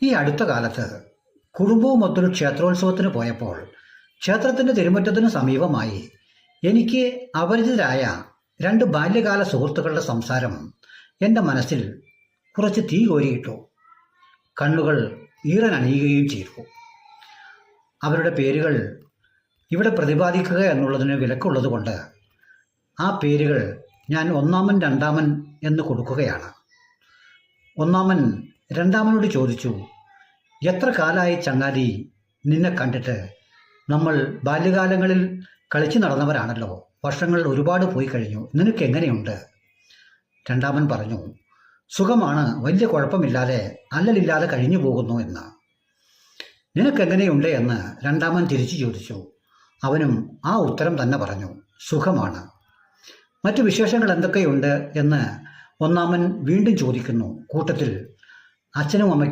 ഈ അടുത്ത കാലത്ത് കുടുംബവുമൊത്തൊരു ക്ഷേത്രോത്സവത്തിന് പോയപ്പോൾ ക്ഷേത്രത്തിൻ്റെ തിരുമുറ്റത്തിന് സമീപമായി എനിക്ക് അപരിചിതരായ രണ്ട് ബാല്യകാല സുഹൃത്തുക്കളുടെ സംസാരം എൻ്റെ മനസ്സിൽ കുറച്ച് തീ കോരിയിട്ടു. കണ്ണുകൾ ഈറനണിയുകയും ചെയ്തു. അവരുടെ പേരുകൾ ഇവിടെ പ്രതിപാദിക്കുക എന്നുള്ളതിന് വിലക്കുള്ളതുകൊണ്ട് ആ പേരുകൾ ഞാൻ ഒന്നാമൻ രണ്ടാമൻ എന്ന് കൊടുക്കുകയാണ്. ഒന്നാമൻ രണ്ടാമനോട് ചോദിച്ചു, എത്ര കാലമായി ചങ്ങാതി നിന്നെ കണ്ടിട്ട്? നമ്മൾ ബാല്യകാലങ്ങളിൽ കളിച്ചു നടന്നവരാണല്ലോ, വർഷങ്ങൾ ഒരുപാട് പോയി കഴിഞ്ഞു, നിനക്ക് എങ്ങനെയുണ്ട്? രണ്ടാമൻ പറഞ്ഞു, സുഖമാണ്, വലിയ കുഴപ്പമില്ലാതെ അല്ലലില്ലാതെ കഴിഞ്ഞു പോകുന്നു എന്ന്. നിനക്കെങ്ങനെയുണ്ട് എന്ന് രണ്ടാമൻ തിരിച്ചു ചോദിച്ചു. അവനും ആ ഉത്തരം തന്നെ പറഞ്ഞു, സുഖമാണ്. മറ്റു വിശേഷങ്ങൾ എന്തൊക്കെയുണ്ട് എന്ന് ഒന്നാമൻ വീണ്ടും ചോദിക്കുന്നു. കൂട്ടത്തിൽ അച്ഛനും അമ്മയ്ക്കും